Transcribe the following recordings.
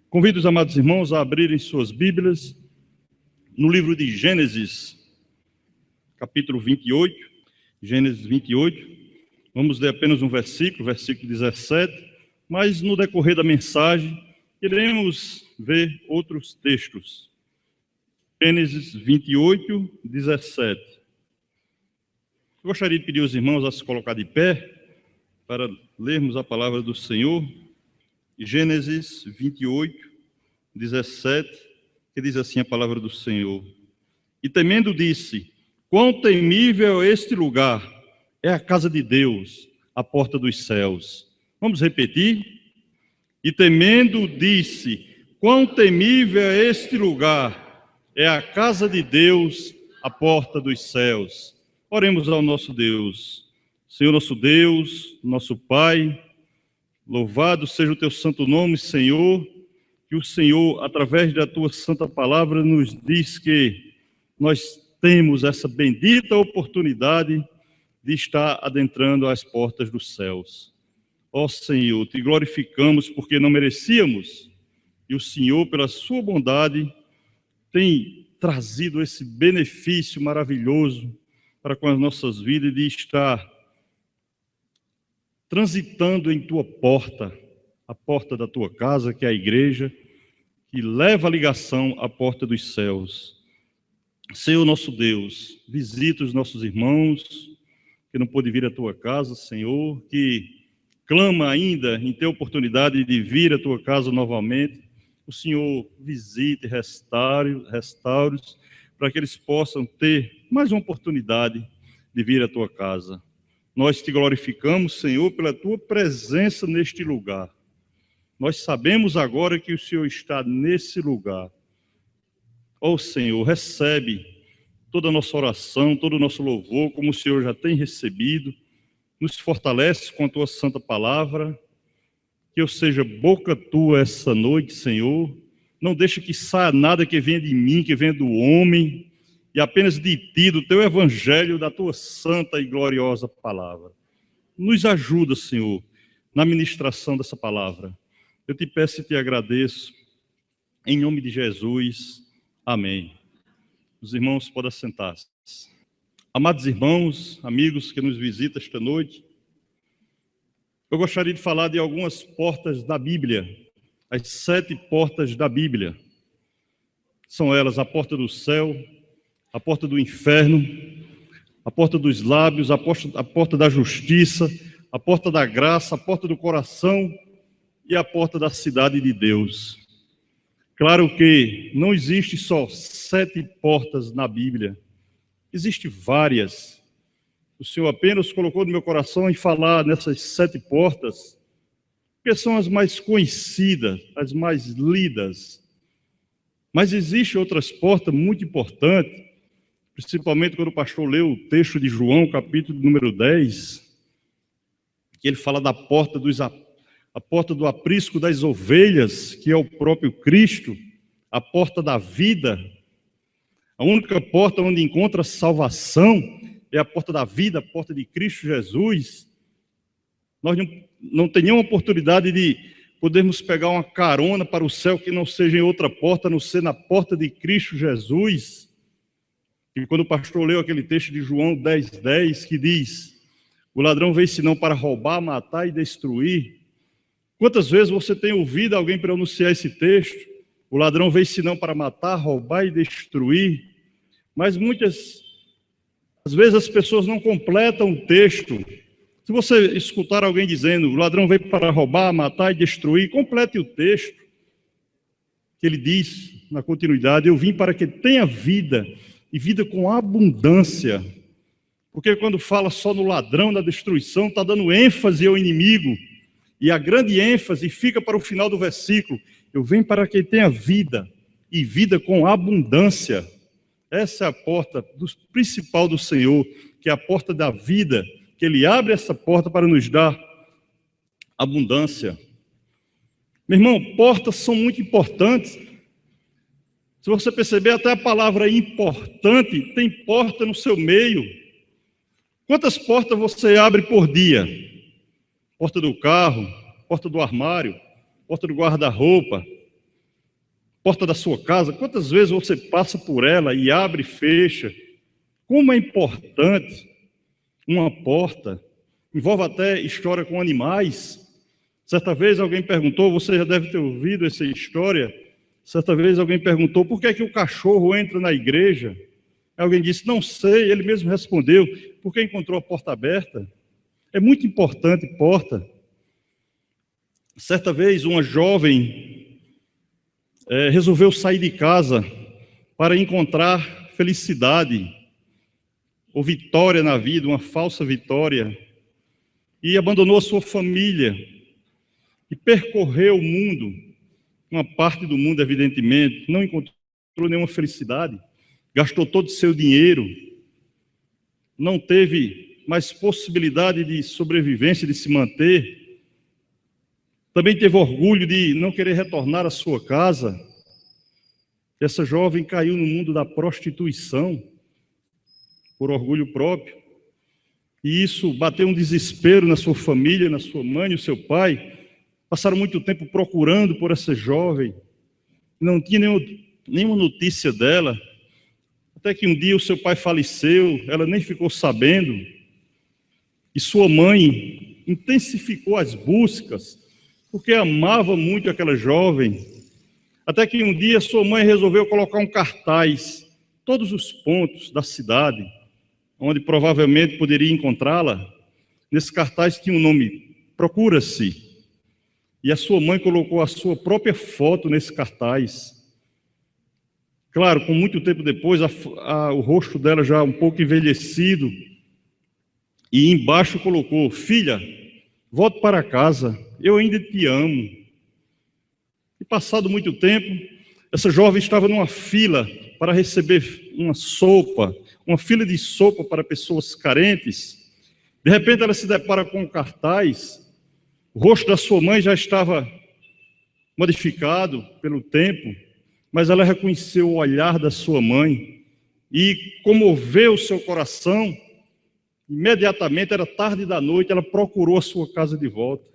Convido os amados irmãos a abrirem suas Bíblias no livro de Gênesis, capítulo 28, Gênesis 28. Vamos ler apenas um versículo 17, mas no decorrer da mensagem iremos ver outros textos. Gênesis 28, 17. Eu gostaria de pedir aos irmãos a se colocar de pé para lermos a palavra do Senhor. Gênesis 28, 17, que diz assim a palavra do Senhor. E temendo disse: quão temível é este lugar, é a casa de Deus, a porta dos céus. Vamos repetir? E temendo disse: quão temível é este lugar, é a casa de Deus, a porta dos céus. Oremos ao nosso Deus. Senhor nosso Deus, nosso Pai, louvado seja o teu santo nome, Senhor, que o Senhor, através da tua santa palavra, nos diz que nós temos essa bendita oportunidade de estar adentrando as portas dos céus. Ó Senhor, te glorificamos porque não merecíamos, e o Senhor, pela sua bondade, tem trazido esse benefício maravilhoso para com as nossas vidas de estar transitando em tua porta, a porta da tua casa, que é a igreja, que leva a ligação à porta dos céus. Senhor nosso Deus, visita os nossos irmãos que não pôde vir à tua casa, Senhor, que clama ainda em ter oportunidade de vir à tua casa novamente. O Senhor visite, restaure-os, para que eles possam ter mais uma oportunidade de vir à tua casa. Nós te glorificamos, Senhor, pela tua presença neste lugar. Nós sabemos agora que o Senhor está nesse lugar. Ó Senhor, recebe toda a nossa oração, todo o nosso louvor, como o Senhor já tem recebido. Nos fortalece com a tua santa palavra. Que eu seja boca tua essa noite, Senhor. Não deixe que saia nada que venha de mim, que venha do homem, e apenas de ti, do teu evangelho, da tua santa e gloriosa palavra. Nos ajuda, Senhor, na ministração dessa palavra. Eu te peço e te agradeço, em nome de Jesus. Amém. Os irmãos podem sentar-se. Amados irmãos, amigos que nos visitam esta noite, eu gostaria de falar de algumas portas da Bíblia, as 7 portas da Bíblia. São elas a porta do céu, a porta do inferno, a porta dos lábios, a porta da justiça, a porta da graça, a porta do coração e a porta da cidade de Deus. Claro que não existe só 7 portas na Bíblia, existem várias. O Senhor apenas colocou no meu coração em falar nessas 7 portas, porque são as mais conhecidas, as mais lidas. Mas existem outras portas muito importantes, principalmente quando o pastor leu o texto de João, capítulo número 10, que ele fala da porta a porta do aprisco das ovelhas, que é o próprio Cristo, a porta da vida. A única porta onde encontra salvação é a porta da vida, a porta de Cristo Jesus. Nós não teríamos oportunidade de podermos pegar uma carona para o céu que não seja em outra porta, a não ser na porta de Cristo Jesus. E quando o pastor leu aquele texto de João 10:10, que diz: o ladrão veio senão para roubar, matar e destruir. Quantas vezes você tem ouvido alguém pronunciar esse texto? O ladrão veio senão para matar, roubar e destruir. Mas muitas vezes as pessoas não completam o texto. Se você escutar alguém dizendo: o ladrão veio para roubar, matar e destruir, complete o texto. Que ele diz na continuidade: eu vim para que tenha vida, e vida com abundância. Porque quando fala só no ladrão, na destruição, está dando ênfase ao inimigo. E a grande ênfase fica para o final do versículo: eu venho para que tenha vida, e vida com abundância. Essa é a porta principal do Senhor, que é a porta da vida, que Ele abre essa porta para nos dar abundância. Meu irmão, portas são muito importantes. Se você perceber, até a palavra importante tem porta no seu meio. Quantas portas você abre por dia? Porta do carro, porta do armário, porta do guarda-roupa, porta da sua casa, quantas vezes você passa por ela e abre e fecha? Como é importante uma porta, envolve até história com animais. Certa vez alguém perguntou, você já deve ter ouvido essa história, certa vez alguém perguntou, por que é que o cachorro entra na igreja? Alguém disse, não sei, ele mesmo respondeu, porque encontrou a porta aberta. É muito importante porta. Certa vez uma jovem resolveu sair de casa para encontrar felicidade, ou vitória na vida, uma falsa vitória, e abandonou a sua família, e percorreu o mundo, uma parte do mundo, evidentemente, não encontrou nenhuma felicidade, gastou todo o seu dinheiro, não teve mais possibilidade de sobrevivência, de se manter, também teve orgulho de não querer retornar à sua casa. Essa jovem caiu no mundo da prostituição, por orgulho próprio, e isso bateu um desespero na sua família, na sua mãe e no seu pai. Passaram muito tempo procurando por essa jovem, não tinha nenhuma notícia dela, até que um dia o seu pai faleceu, ela nem ficou sabendo, e sua mãe intensificou as buscas, porque amava muito aquela jovem, até que um dia sua mãe resolveu colocar um cartaz, todos os pontos da cidade, onde provavelmente poderia encontrá-la. Nesse cartaz tinha um nome, procura-se, e a sua mãe colocou a sua própria foto nesse cartaz. Claro, com muito tempo depois, o rosto dela já um pouco envelhecido, e embaixo colocou, filha, volte para casa, eu ainda te amo. E passado muito tempo, essa jovem estava numa fila para receber uma sopa, uma fila de sopa para pessoas carentes. De repente ela se depara com um cartaz, o rosto da sua mãe já estava modificado pelo tempo, mas ela reconheceu o olhar da sua mãe e comoveu o seu coração. Imediatamente, era tarde da noite, ela procurou a sua casa de volta.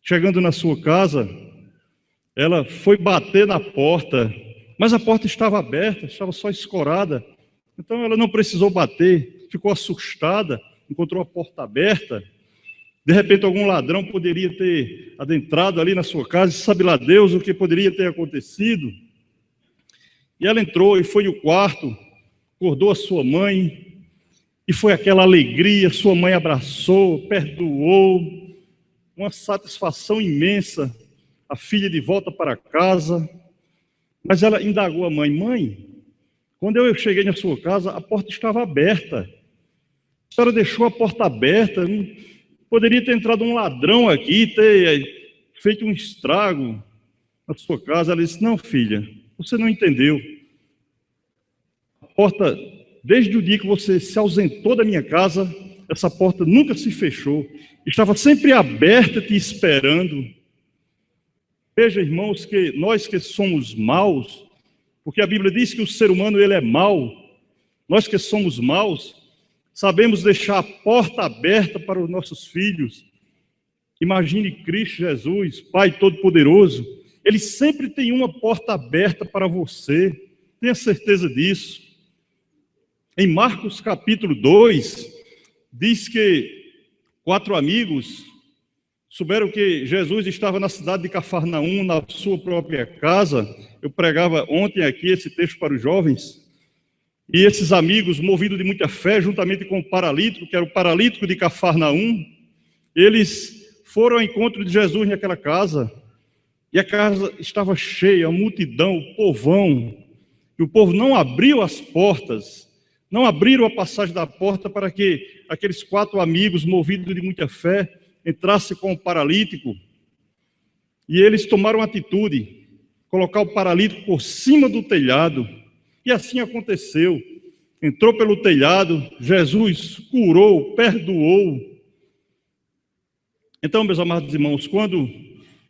Chegando na sua casa, ela foi bater na porta, mas a porta estava aberta, estava só escorada. Então ela não precisou bater, ficou assustada, encontrou a porta aberta. De repente algum ladrão poderia ter adentrado ali na sua casa, e sabe lá Deus o que poderia ter acontecido. E ela entrou e foi no quarto, acordou a sua mãe, e foi aquela alegria, sua mãe abraçou, perdoou, uma satisfação imensa, a filha de volta para casa. Mas ela indagou a mãe, mãe, quando eu cheguei na sua casa, a porta estava aberta. A senhora deixou a porta aberta, poderia ter entrado um ladrão aqui, ter feito um estrago na sua casa. Ela disse, não filha, você não entendeu. A porta, desde o dia que você se ausentou da minha casa, essa porta nunca se fechou. Estava sempre aberta te esperando. Veja, irmãos, que nós que somos maus, porque a Bíblia diz que o ser humano ele é mau, nós que somos maus, sabemos deixar a porta aberta para os nossos filhos. Imagine Cristo Jesus, Pai Todo-Poderoso, Ele sempre tem uma porta aberta para você, tenha certeza disso. Em Marcos capítulo 2, diz que 4 amigos souberam que Jesus estava na cidade de Cafarnaum, na sua própria casa. Eu pregava ontem aqui esse texto para os jovens. E esses amigos, movidos de muita fé, juntamente com o paralítico, que era o paralítico de Cafarnaum, eles foram ao encontro de Jesus naquela casa. E a casa estava cheia, a multidão, o povão. E o povo não abriu as portas, não abriram a passagem da porta para que aqueles 4 amigos, movidos de muita fé, entrassem com o paralítico. E eles tomaram atitude, colocar o paralítico por cima do telhado. E assim aconteceu. Entrou pelo telhado, Jesus curou, perdoou. Então, meus amados irmãos, quando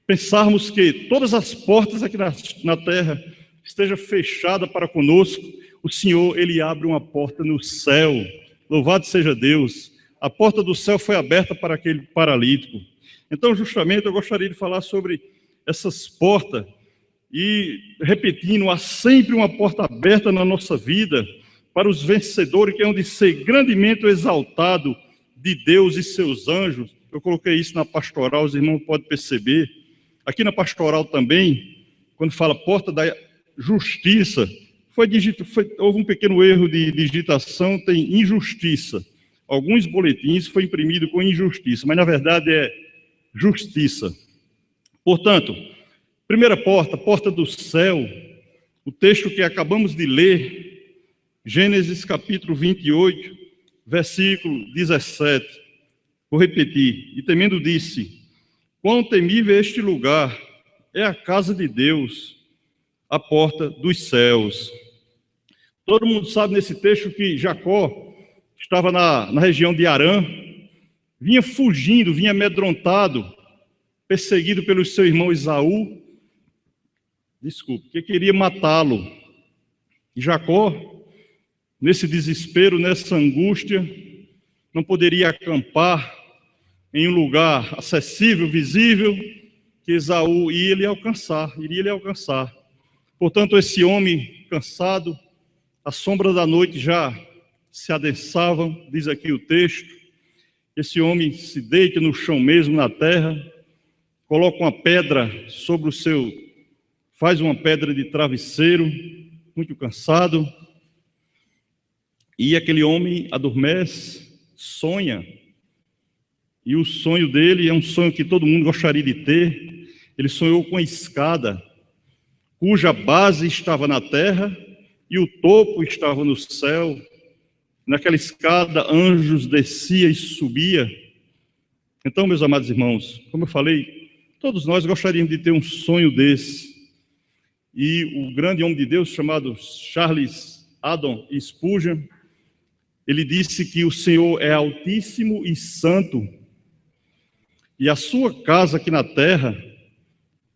pensarmos que todas as portas aqui na terra estejam fechadas para conosco, o Senhor, Ele abre uma porta no céu. Louvado seja Deus. A porta do céu foi aberta para aquele paralítico. Então, justamente, eu gostaria de falar sobre essas portas, e repetindo, há sempre uma porta aberta na nossa vida para os vencedores que hão de ser grandemente exaltados de Deus e seus anjos. Eu coloquei isso na pastoral, os irmãos podem perceber. Aqui na pastoral também, quando fala porta da justiça, houve um pequeno erro de digitação, tem injustiça. Alguns boletins foi imprimido com injustiça, mas na verdade é justiça. Portanto, primeira porta, porta do céu, o texto que acabamos de ler, Gênesis capítulo 28, versículo 17. Vou repetir. E temendo disse: quão temível é este lugar, é a casa de Deus, a porta dos céus. Todo mundo sabe nesse texto que Jacó estava na região de Harã, vinha fugindo, vinha amedrontado, perseguido pelo seu irmão Esaú, que queria matá-lo. E Jacó, nesse desespero, nessa angústia, não poderia acampar em um lugar acessível, visível, que Esaú iria lhe alcançar. Portanto, esse homem cansado, a sombra da noite já se adensava, diz aqui o texto. Esse homem se deita no chão mesmo, na terra, coloca uma pedra sobre faz uma pedra de travesseiro, muito cansado, e aquele homem adormece, sonha, e o sonho dele é um sonho que todo mundo gostaria de ter. Ele sonhou com a escada, cuja base estava na terra e o topo estava no céu. Naquela escada, anjos desciam e subiam. Então, meus amados irmãos, como eu falei, todos nós gostaríamos de ter um sonho desse. E o grande homem de Deus, chamado Charles Haddon Spurgeon, ele disse que o Senhor é altíssimo e santo, e a sua casa aqui na terra,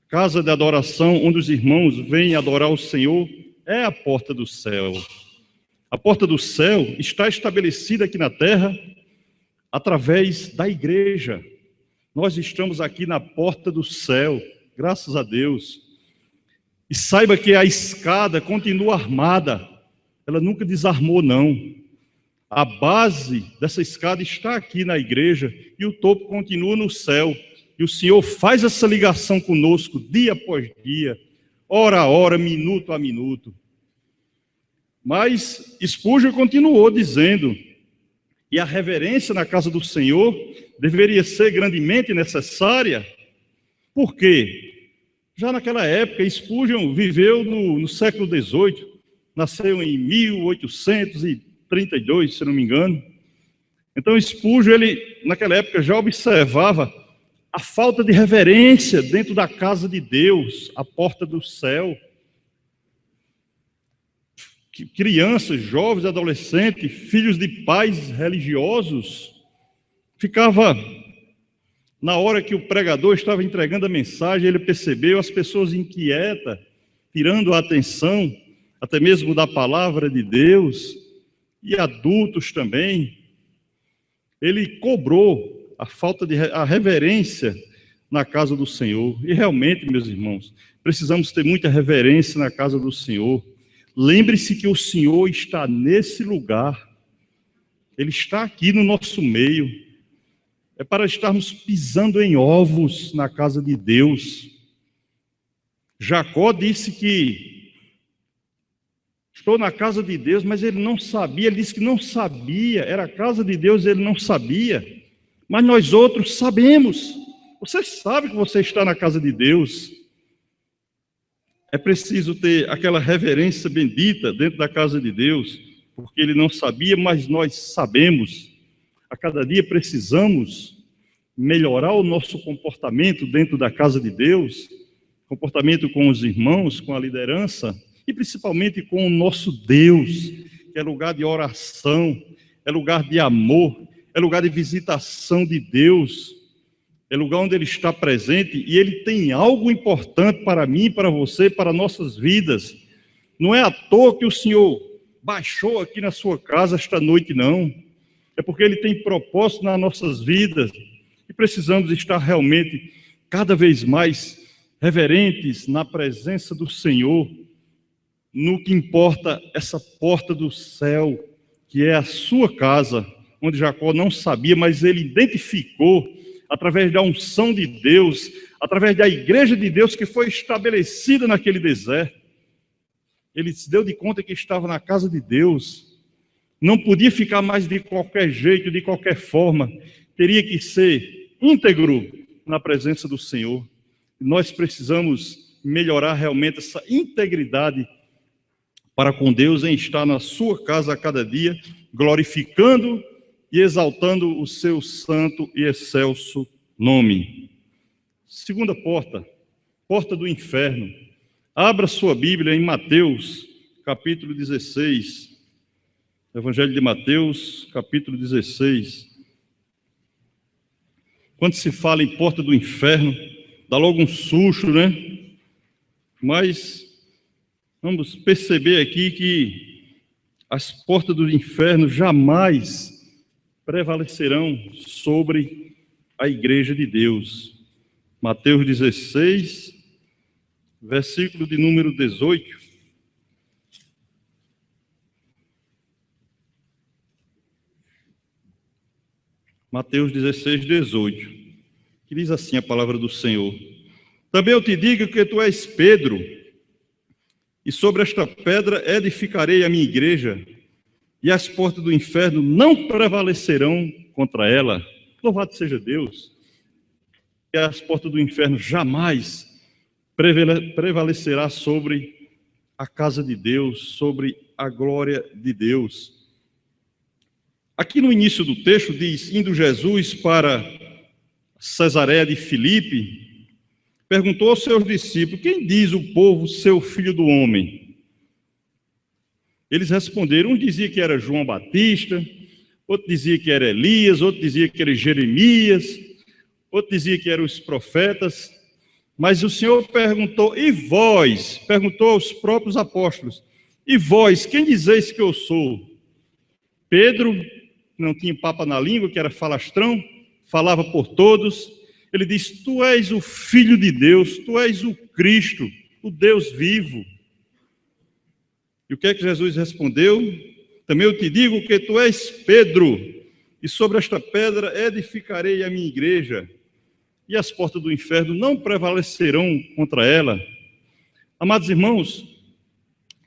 casa de adoração, onde os irmãos vêm adorar o Senhor, é a porta do céu. A porta do céu está estabelecida aqui na terra através da igreja. Nós estamos aqui na porta do céu, graças a Deus. E saiba que a escada continua armada, ela nunca desarmou, não. A base dessa escada está aqui na igreja e o topo continua no céu. E o Senhor faz essa ligação conosco dia após dia, hora a hora, minuto a minuto. Mas Spurgeon continuou dizendo, e a reverência na casa do Senhor deveria ser grandemente necessária. Por quê? Já naquela época, Spurgeon viveu no século XVIII, nasceu em 1832, se não me engano. Então Spurgeon, ele naquela época já observava a falta de reverência dentro da casa de Deus, a porta do céu. Crianças, jovens, adolescentes, filhos de pais religiosos, ficava, na hora que o pregador estava entregando a mensagem, ele percebeu as pessoas inquietas, tirando a atenção, até mesmo da palavra de Deus, e adultos também. Ele cobrou a reverência na casa do Senhor. E realmente, meus irmãos, precisamos ter muita reverência na casa do Senhor. Lembre-se que o Senhor está nesse lugar. Ele está aqui no nosso meio. É para estarmos pisando em ovos na casa de Deus. Jacó disse que estou na casa de Deus, mas ele não sabia. Ele disse que não sabia. Era a casa de Deus, ele não sabia. Mas nós outros sabemos. Você sabe que você está na casa de Deus. É preciso ter aquela reverência bendita dentro da casa de Deus, porque ele não sabia, mas nós sabemos. A cada dia precisamos melhorar o nosso comportamento dentro da casa de Deus, comportamento com os irmãos, com a liderança, e principalmente com o nosso Deus, que é lugar de oração, é lugar de amor, é lugar de visitação de Deus, é lugar onde Ele está presente, e Ele tem algo importante para mim, para você, para nossas vidas. Não é à toa que o Senhor baixou aqui na sua casa esta noite, não. É porque Ele tem propósito nas nossas vidas, e precisamos estar realmente, cada vez mais, reverentes na presença do Senhor, no que importa essa porta do céu, que é a sua casa, onde Jacó não sabia, mas ele identificou, através da unção de Deus, através da igreja de Deus que foi estabelecida naquele deserto. Ele se deu de conta que estava na casa de Deus, não podia ficar mais de qualquer jeito, de qualquer forma, teria que ser íntegro na presença do Senhor. Nós precisamos melhorar realmente essa integridade para com Deus, em estar na sua casa a cada dia, glorificando e exaltando o seu santo e excelso nome. Segunda porta, porta do inferno. Abra sua Bíblia em Mateus, capítulo 16. Evangelho de Mateus, capítulo 16. Quando se fala em porta do inferno, dá logo um susto, né? Mas vamos perceber aqui que as portas do inferno jamais prevalecerão sobre a igreja de Deus. Mateus 16, versículo de número 18. Mateus 16, 18. Que diz assim a palavra do Senhor: Também eu te digo que tu és Pedro, e sobre esta pedra edificarei a minha igreja, e as portas do inferno não prevalecerão contra ela. Louvado seja Deus. E as portas do inferno jamais prevalecerá sobre a casa de Deus, sobre a glória de Deus. Aqui no início do texto diz: indo Jesus para Cesareia de Filipe, perguntou aos seus discípulos: quem diz o povo ser o filho do homem? Eles responderam: um dizia que era João Batista, outro dizia que era Elias, outro dizia que era Jeremias, outro dizia que eram os profetas. Mas o Senhor perguntou: e vós? Perguntou aos próprios apóstolos: e vós, quem dizeis que eu sou? Pedro, não tinha papa na língua, que era falastrão, falava por todos. Ele diz: tu és o Filho de Deus, tu és o Cristo, o Deus vivo. E o que é que Jesus respondeu? Também eu te digo que tu és Pedro, e sobre esta pedra edificarei a minha igreja, e as portas do inferno não prevalecerão contra ela. Amados irmãos,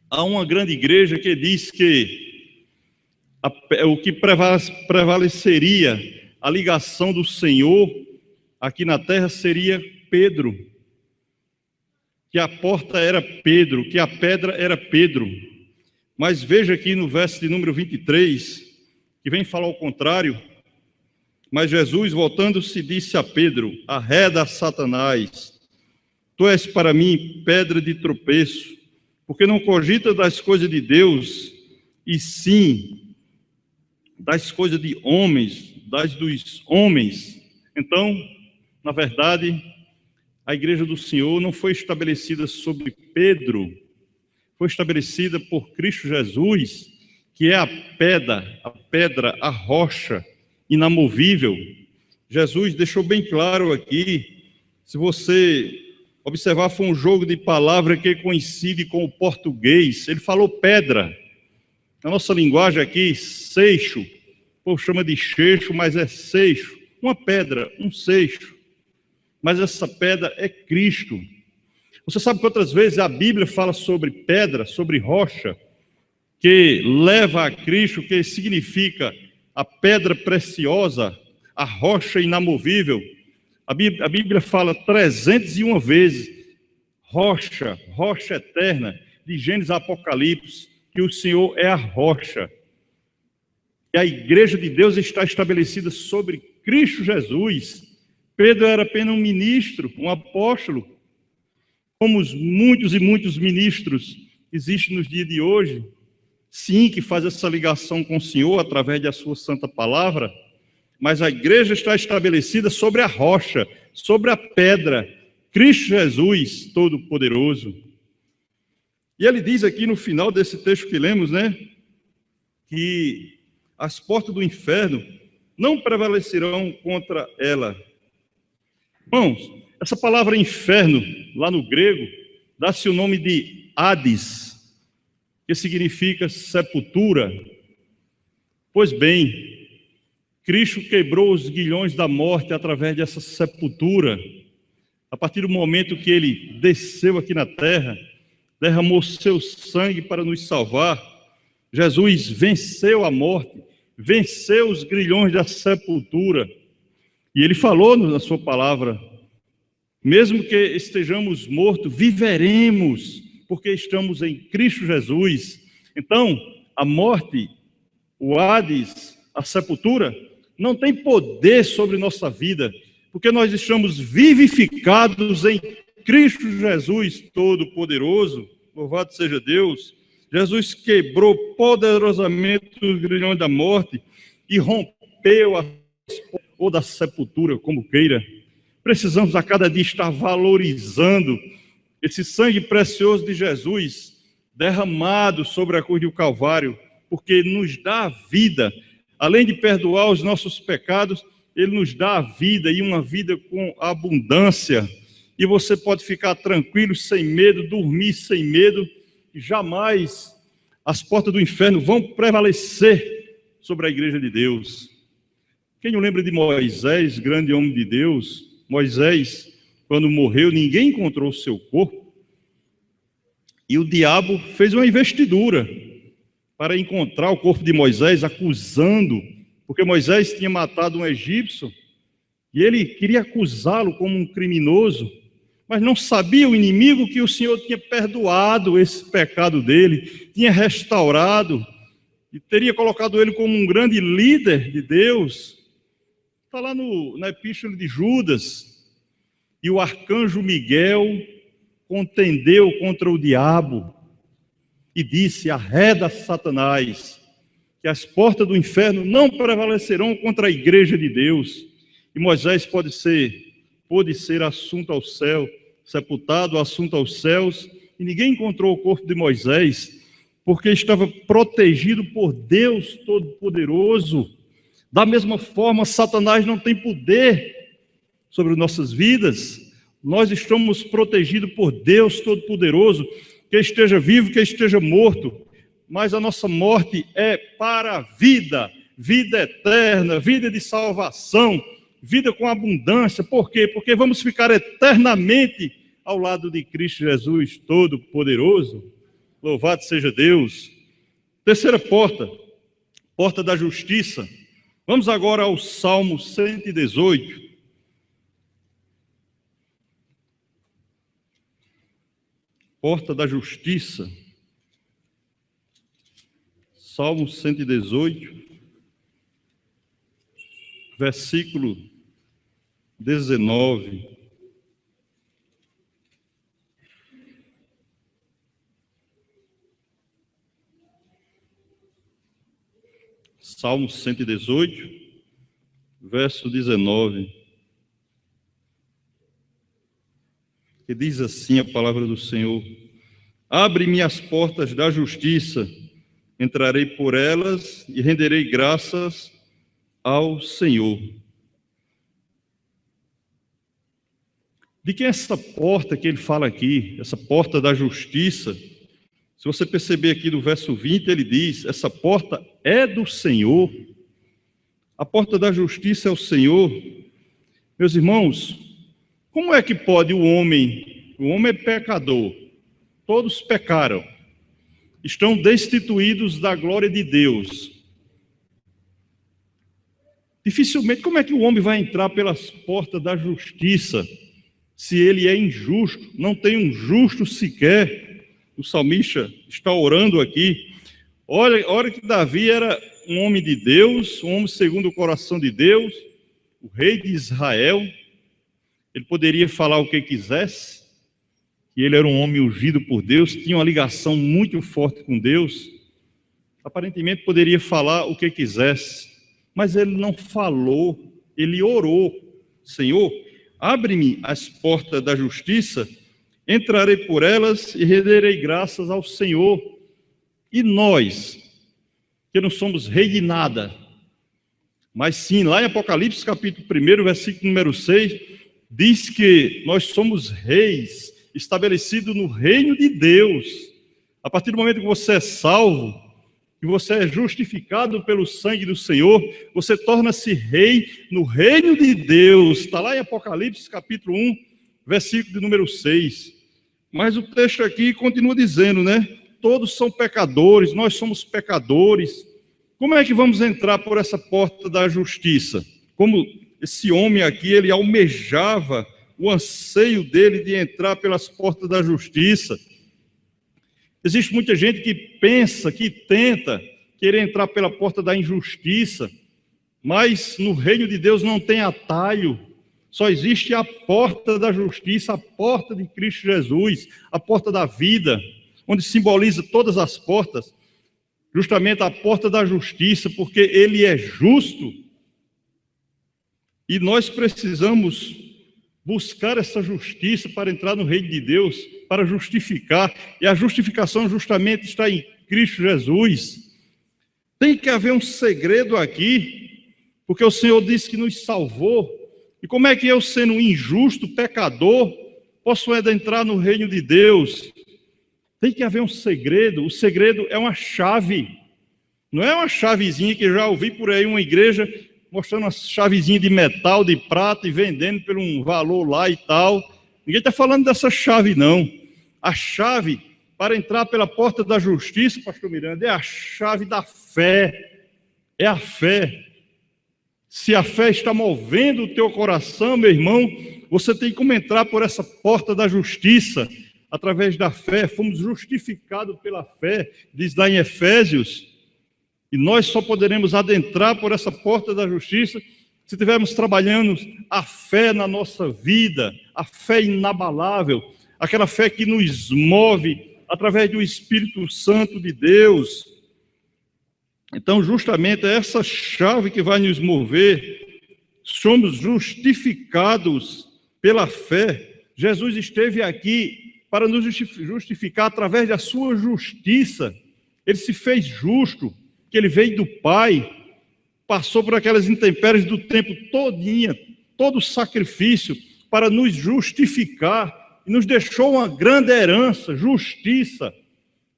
há uma grande igreja que diz que o que prevaleceria a ligação do Senhor aqui na terra seria Pedro, que a porta era Pedro, que a pedra era Pedro. Mas veja aqui no verso de número 23, que vem falar o contrário. Mas Jesus, voltando-se, disse a Pedro: arreda, Satanás, tu és para mim pedra de tropeço, porque não cogita das coisas de Deus, e sim das coisas de homens, das dos homens. Então, na verdade, a igreja do Senhor não foi estabelecida sobre Pedro, foi estabelecida por Cristo Jesus, que é a pedra, a rocha inamovível. Jesus deixou bem claro aqui, se você observar, foi um jogo de palavra que coincide com o português. Ele falou pedra. Na nossa linguagem aqui, seixo, o povo chama de cheixo, mas é seixo, uma pedra, um seixo. Mas essa pedra é Cristo. Você sabe que outras vezes a Bíblia fala sobre pedra, sobre rocha, que leva a Cristo, que significa a pedra preciosa, a rocha inamovível. A Bíblia fala 301 vezes, rocha, rocha eterna, de Gênesis a Apocalipse, que o Senhor é a rocha. E a igreja de Deus está estabelecida sobre Cristo Jesus. Pedro era apenas um ministro, um apóstolo, como muitos e muitos ministros existem nos dias de hoje, sim, que faz essa ligação com o Senhor através da sua santa palavra, mas a igreja está estabelecida sobre a rocha, sobre a pedra, Cristo Jesus, Todo-Poderoso. E ele diz aqui no final desse texto que lemos, né, que as portas do inferno não prevalecerão contra ela. Irmãos, Essa palavra inferno, lá no grego, dá-se o nome de Hades, que significa sepultura. Pois bem, Cristo quebrou os grilhões da morte através dessa sepultura. A partir do momento que ele desceu aqui na terra, derramou seu sangue para nos salvar, Jesus venceu a morte, venceu os grilhões da sepultura. E ele falou na sua palavra: mesmo que estejamos mortos, viveremos, porque estamos em Cristo Jesus. Então, a morte, o Hades, a sepultura, não tem poder sobre nossa vida, porque nós estamos vivificados em Cristo Jesus Todo-Poderoso. Louvado seja Deus. Jesus quebrou poderosamente os grilhões da morte e rompeu a porta ou da sepultura, como queira. Precisamos a cada dia estar valorizando esse sangue precioso de Jesus derramado sobre a cruz do Calvário, porque nos dá a vida. Além de perdoar os nossos pecados, ele nos dá a vida, e uma vida com abundância. E você pode ficar tranquilo, sem medo, dormir sem medo, e jamais as portas do inferno vão prevalecer sobre a igreja de Deus. Quem não lembra de Moisés, grande homem de Deus? Moisés, quando morreu, ninguém encontrou o seu corpo, e o diabo fez uma investidura para encontrar o corpo de Moisés, acusando, porque Moisés tinha matado um egípcio, e ele queria acusá-lo como um criminoso, mas não sabia o inimigo que o Senhor tinha perdoado esse pecado dele, tinha restaurado, e teria colocado ele como um grande líder de Deus. Está lá na epístola de Judas. E o arcanjo Miguel contendeu contra o diabo e disse: arreda Satanás, que as portas do inferno não prevalecerão contra a igreja de Deus. E Moisés pôde ser assunto ao céu, sepultado, assunto aos céus, e ninguém encontrou o corpo de Moisés, porque estava protegido por Deus Todo-Poderoso. Da mesma forma, Satanás não tem poder sobre nossas vidas. Nós estamos protegidos por Deus Todo-Poderoso, que esteja vivo, que esteja morto, mas a nossa morte é para a vida, vida eterna, vida de salvação, vida com abundância. Por quê? Porque vamos ficar eternamente ao lado de Cristo Jesus Todo-Poderoso. Louvado seja Deus. Terceira porta, porta da justiça. Vamos agora ao Salmo 118. Porta da justiça. Salmo 118, versículo 19. Salmo 118, verso 19. Que diz assim a palavra do Senhor: abre-me as portas da justiça, entrarei por elas e renderei graças ao Senhor. De que é essa porta que ele fala aqui, essa porta da justiça? Se você perceber aqui no verso 20, ele diz: essa porta é do Senhor. A porta da justiça é o Senhor. Meus irmãos, como é que pode o homem é pecador, todos pecaram, estão destituídos da glória de Deus. Dificilmente, como é que o homem vai entrar pelas portas da justiça, se ele é injusto, não tem um justo sequer? O salmista está orando aqui. Olha que Davi era um homem de Deus, um homem segundo o coração de Deus, o rei de Israel. Ele poderia falar o que quisesse, que ele era um homem ungido por Deus, tinha uma ligação muito forte com Deus. Aparentemente poderia falar o que quisesse, mas ele não falou, ele orou: Senhor, abre-me as portas da justiça, entrarei por elas e renderei graças ao Senhor. E nós, que não somos rei de nada, mas sim, lá em Apocalipse capítulo 1, versículo número 6, diz que nós somos reis, estabelecidos no reino de Deus. A partir do momento que você é salvo, que você é justificado pelo sangue do Senhor, você torna-se rei no reino de Deus. Está lá em Apocalipse, capítulo 1, versículo de número 6. Mas o texto aqui continua dizendo, né? Todos são pecadores, nós somos pecadores. Como é que vamos entrar por essa porta da justiça? Como esse homem aqui, ele almejava o anseio dele de entrar pelas portas da justiça. Existe muita gente que pensa, que tenta querer entrar pela porta da injustiça, mas no reino de Deus não tem atalho, só existe a porta da justiça, a porta de Cristo Jesus, a porta da vida, onde simboliza todas as portas, justamente a porta da justiça, porque Ele é justo, e nós precisamos buscar essa justiça para entrar no reino de Deus, para justificar, e a justificação justamente está em Cristo Jesus. Tem que haver um segredo aqui, porque o Senhor disse que nos salvou, e como é que eu, sendo um injusto, pecador, posso entrar no reino de Deus? Tem que haver um segredo. O segredo é uma chave, não é uma chavezinha que já ouvi por aí uma igreja mostrando uma chavezinha de metal, de prata e vendendo por um valor lá e tal. Ninguém está falando dessa chave, não. A chave para entrar pela porta da justiça, pastor Miranda, é a chave da fé. É a fé. Se a fé está movendo o teu coração, meu irmão, você tem como entrar por essa porta da justiça. Através da fé, fomos justificados pela fé, diz lá em Efésios. E nós só poderemos adentrar por essa porta da justiça se estivermos trabalhando a fé na nossa vida, a fé inabalável, aquela fé que nos move através do Espírito Santo de Deus. Então, justamente, é essa chave que vai nos mover. Somos justificados pela fé. Jesus esteve aqui para nos justificar através da sua justiça. Ele se fez justo, que ele veio do Pai, passou por aquelas intempéries do tempo todinha, todo o sacrifício para nos justificar, e nos deixou uma grande herança, justiça,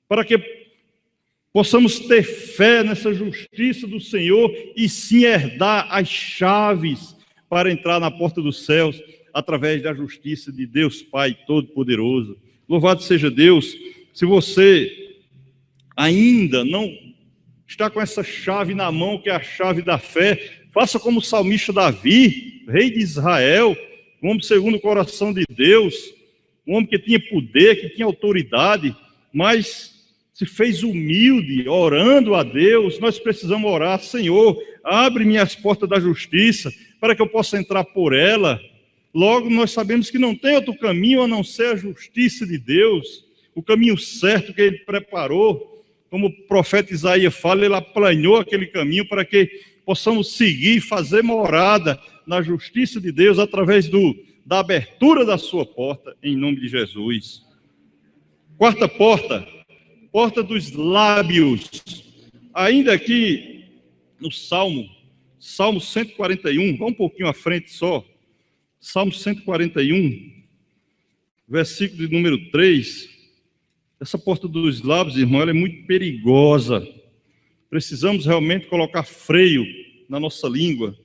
para que possamos ter fé nessa justiça do Senhor e sim herdar as chaves para entrar na porta dos céus através da justiça de Deus Pai Todo-Poderoso. Louvado seja Deus. Se você ainda não está com essa chave na mão, que é a chave da fé, faça como o salmista Davi, rei de Israel, um homem segundo o coração de Deus, um homem que tinha poder, que tinha autoridade, mas se fez humilde, orando a Deus. Nós precisamos orar: Senhor, abre-me as portas da justiça, para que eu possa entrar por ela. Logo, nós sabemos que não tem outro caminho a não ser a justiça de Deus, o caminho certo que Ele preparou. Como o profeta Isaías fala, Ele aplanou aquele caminho para que possamos seguir e fazer morada na justiça de Deus através da abertura da sua porta, em nome de Jesus. Quarta porta, porta dos lábios. Ainda aqui no Salmo 141, vamos um pouquinho à frente só. Salmo 141, versículo de número 3. Essa porta dos lábios, irmão, ela é muito perigosa. Precisamos realmente colocar freio na nossa língua.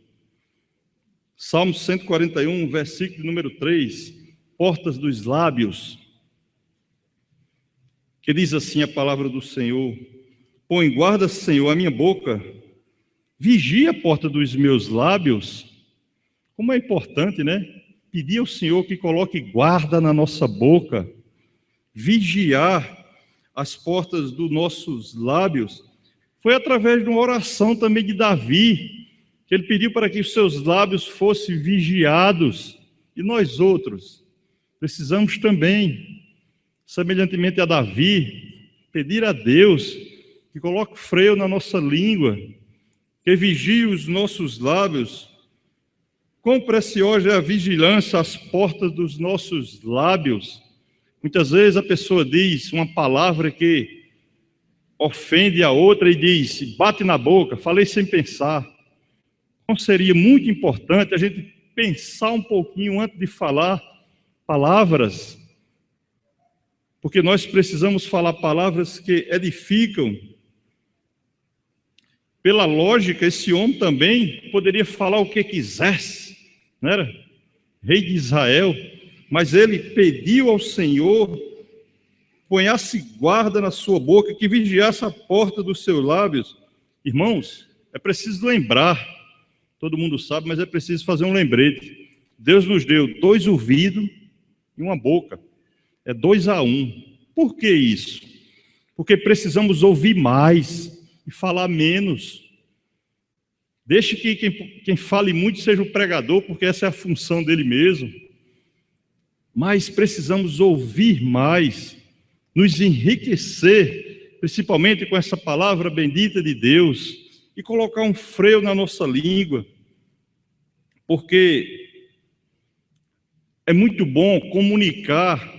Salmo 141, versículo número 3. Portas dos lábios. Que diz assim a palavra do Senhor: põe guarda, Senhor, a minha boca, vigia a porta dos meus lábios. Como é importante, né? Pedir ao Senhor que coloque guarda na nossa boca, vigiar as portas dos nossos lábios. Foi através de uma oração também de Davi, que ele pediu para que os seus lábios fossem vigiados. E nós outros precisamos também, semelhantemente a Davi, pedir a Deus que coloque freio na nossa língua, que vigie os nossos lábios. Quão preciosa é a vigilância às portas dos nossos lábios. Muitas vezes a pessoa diz uma palavra que ofende a outra e diz: bate na boca, falei sem pensar. Então seria muito importante a gente pensar um pouquinho antes de falar palavras, porque nós precisamos falar palavras que edificam. Pela lógica, esse homem também poderia falar o que quisesse, não era? Rei de Israel, mas ele pediu ao Senhor, ponhasse guarda na sua boca, que vigiasse a porta dos seus lábios. Irmãos, é preciso lembrar, todo mundo sabe, mas é preciso fazer um lembrete. Deus nos deu 2 ouvidos e uma boca, é 2-1. Por que isso? Porque precisamos ouvir mais e falar menos. Deixe que quem fale muito seja o pregador, porque essa é a função dele mesmo. Mas precisamos ouvir mais, nos enriquecer, principalmente com essa palavra bendita de Deus, e colocar um freio na nossa língua, porque é muito bom comunicar,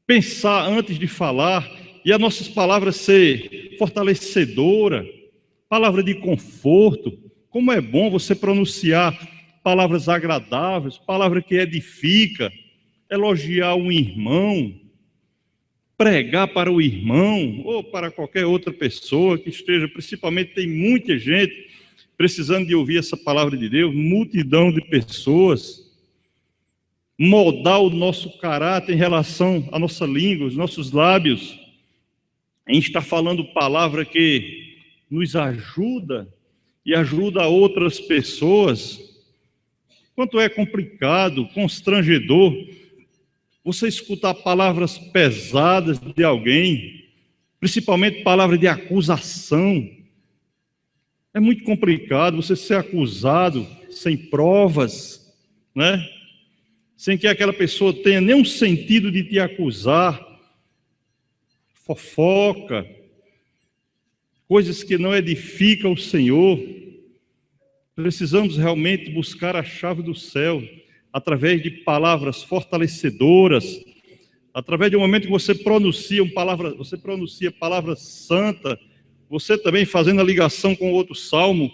pensar antes de falar, e as nossas palavras ser fortalecedora, palavra de conforto. Como é bom você pronunciar palavras agradáveis, palavra que edifica, elogiar um irmão, pregar para o irmão, ou para qualquer outra pessoa que esteja, principalmente tem muita gente precisando de ouvir essa palavra de Deus, multidão de pessoas. Moldar o nosso caráter em relação à nossa língua, os nossos lábios. A gente está falando palavra que nos ajuda e ajuda outras pessoas. Quanto é complicado, constrangedor, você escutar palavras pesadas de alguém, principalmente palavra de acusação. É muito complicado você ser acusado sem provas, né? Sem que aquela pessoa tenha nenhum sentido de te acusar, fofoca, coisas que não edificam o Senhor. Precisamos realmente buscar a chave do céu, através de palavras fortalecedoras, através de um momento que você pronuncia palavra santa, você também fazendo a ligação com outro salmo,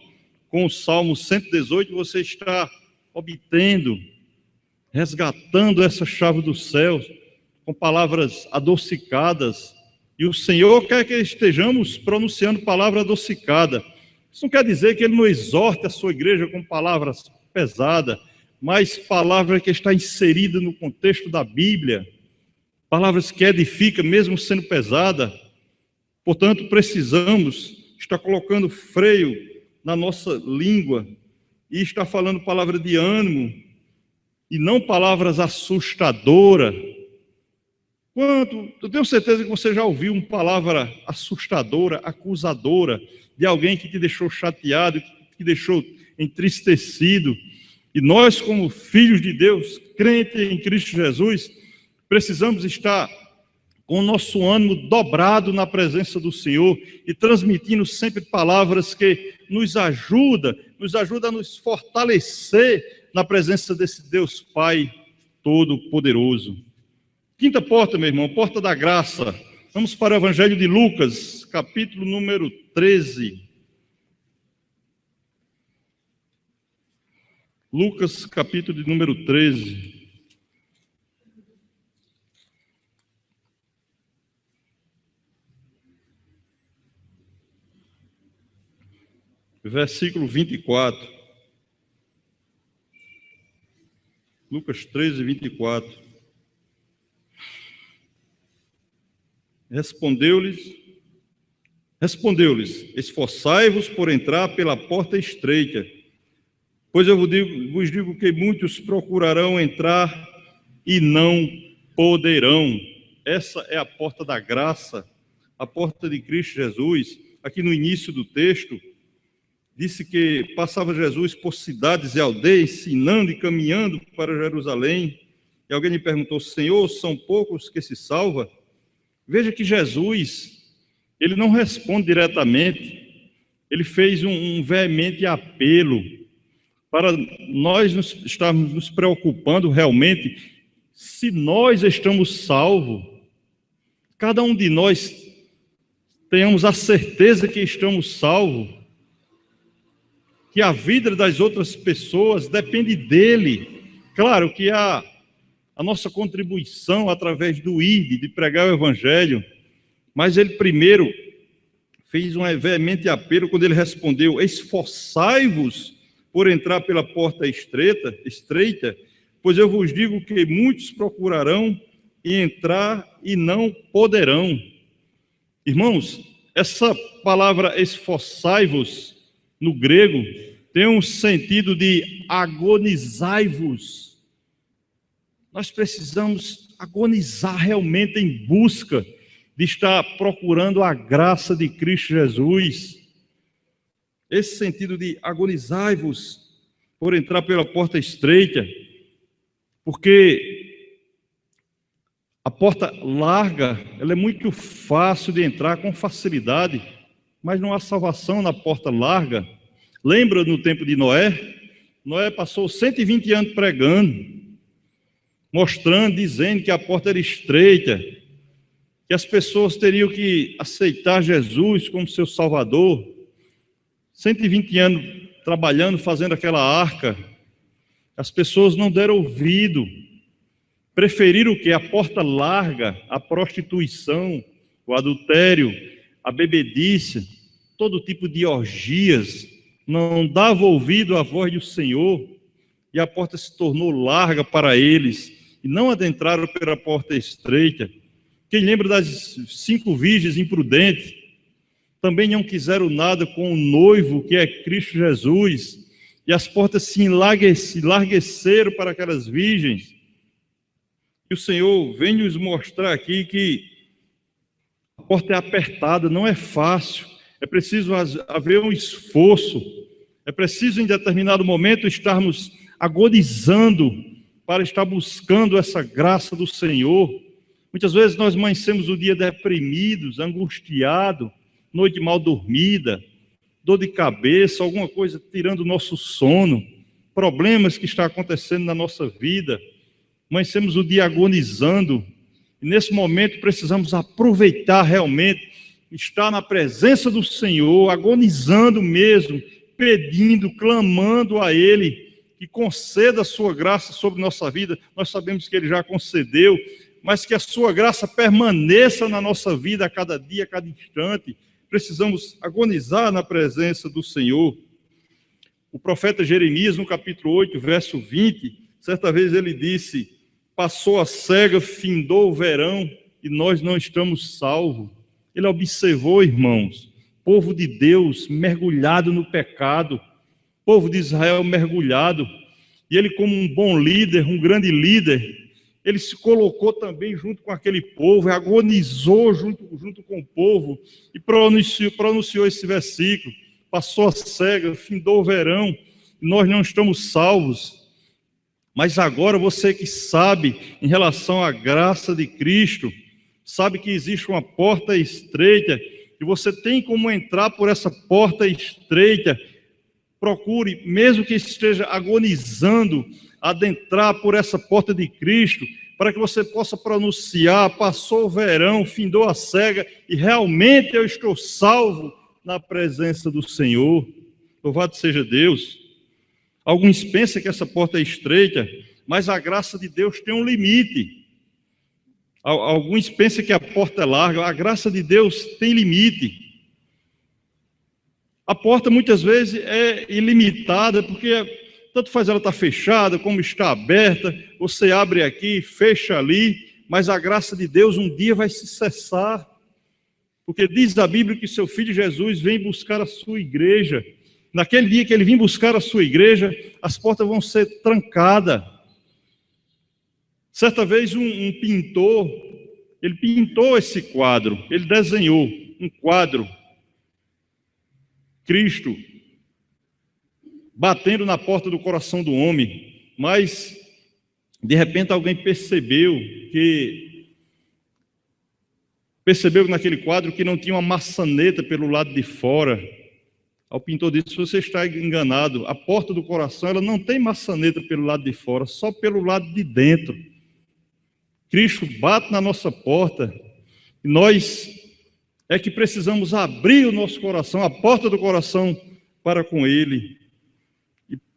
com o Salmo 118, você está obtendo, resgatando essa chave do céu, com palavras adocicadas, e o Senhor quer que estejamos pronunciando palavra adocicada. Isso não quer dizer que Ele não exorte a sua igreja com palavras pesadas, mas palavra que está inserida no contexto da Bíblia, palavras que edificam, mesmo sendo pesada. Portanto, precisamos estar colocando freio na nossa língua, e estar falando palavra de ânimo, e não palavras assustadoras. Eu tenho certeza que você já ouviu uma palavra assustadora, acusadora, de alguém que te deixou chateado, que te deixou entristecido. E nós, como filhos de Deus, crentes em Cristo Jesus, precisamos estar com o nosso ânimo dobrado na presença do Senhor e transmitindo sempre palavras que nos ajudam a nos fortalecer na presença desse Deus Pai Todo-Poderoso. Quinta porta, meu irmão, porta da graça. Vamos para o Evangelho de Lucas, capítulo número 13. Lucas, capítulo de número 13. Versículo 24. Lucas 13, 24. Respondeu-lhes, esforçai-vos por entrar pela porta estreita, pois eu vos digo que muitos procurarão entrar e não poderão. Essa é a porta da graça, a porta de Cristo Jesus. Aqui no início do texto, disse que passava Jesus por cidades e aldeias, ensinando e caminhando para Jerusalém. E alguém lhe perguntou: Senhor, são poucos que se salvam? Veja que Jesus, ele não responde diretamente, ele fez um veemente apelo para nós estarmos nos preocupando realmente se nós estamos salvos. Cada um de nós tenhamos a certeza que estamos salvos. que a vida das outras pessoas depende dele. Claro que a nossa contribuição através do ID, de pregar o evangelho, mas ele primeiro fez um veemente apelo quando ele respondeu: esforçai-vos por entrar pela porta estreita, pois eu vos digo que muitos procurarão e entrar e não poderão. Irmãos, essa palavra esforçai-vos, no grego, tem um sentido de agonizai-vos. Nós precisamos agonizar realmente em busca de estar procurando a graça de Cristo Jesus. Esse sentido de agonizai-vos por entrar pela porta estreita, porque a porta larga, ela é muito fácil de entrar com facilidade, mas não há salvação na porta larga. Lembra no tempo de Noé? Noé passou 120 anos pregando, mostrando, dizendo que a porta era estreita, que as pessoas teriam que aceitar Jesus como seu Salvador. 120 anos trabalhando, fazendo aquela arca. As pessoas não deram ouvido. Preferiram o quê? A porta larga, a prostituição, o adultério, a bebedice, todo tipo de orgias. Não dava ouvido à voz do Senhor, e a porta se tornou larga para eles, e não adentraram pela porta estreita. Quem lembra das 5 virgens imprudentes? Também não quiseram nada com o noivo, que é Cristo Jesus, e as portas se enlargueceram para aquelas virgens. E o Senhor vem nos mostrar aqui que a porta é apertada, não é fácil, é preciso haver um esforço, é preciso em determinado momento estarmos agonizando para estar buscando essa graça do Senhor. Muitas vezes nós amanhecemos o dia deprimidos, angustiados, noite mal dormida, dor de cabeça, alguma coisa tirando o nosso sono, problemas que estão acontecendo na nossa vida. Amanhecemos o dia agonizando, e nesse momento precisamos aproveitar realmente, estar na presença do Senhor, agonizando mesmo, pedindo, clamando a Ele, que conceda a sua graça sobre nossa vida. Nós sabemos que Ele já concedeu, mas que a sua graça permaneça na nossa vida a cada dia, a cada instante. Precisamos agonizar na presença do Senhor. O profeta Jeremias, no capítulo 8, verso 20, certa vez ele disse: passou a cega, findou o verão, e nós não estamos salvos. Ele observou, irmãos, povo de Deus mergulhado no pecado, povo de Israel mergulhado, e ele, como um bom líder, um grande líder, ele se colocou também junto com aquele povo, agonizou junto com o povo, e pronunciou esse versículo: passou a cega, findou o verão, e nós não estamos salvos. Mas agora você que sabe, em relação à graça de Cristo, sabe que existe uma porta estreita, e você tem como entrar por essa porta estreita. Procure, mesmo que esteja agonizando, adentrar por essa porta de Cristo, para que você possa pronunciar: passou o verão, findou a cega, e realmente eu estou salvo na presença do Senhor. Louvado seja Deus. Alguns pensam que essa porta é estreita, mas a graça de Deus tem um limite. Alguns pensam que a porta é larga, a graça de Deus tem limite. A porta muitas vezes é ilimitada, porque tanto faz ela estar fechada, como está aberta, você abre aqui, fecha ali, mas a graça de Deus um dia vai se cessar, porque diz a Bíblia que seu Filho Jesus vem buscar a sua igreja. Naquele dia que ele vir buscar a sua igreja, as portas vão ser trancadas. Certa vez um pintor, ele pintou esse quadro, ele desenhou um quadro, Cristo batendo na porta do coração do homem, mas de repente alguém percebeu naquele quadro que não tinha uma maçaneta pelo lado de fora. O pintor disse: você está enganado, a porta do coração ela não tem maçaneta pelo lado de fora, só pelo lado de dentro. Cristo bate na nossa porta, e nós é que precisamos abrir o nosso coração, a porta do coração para com Ele.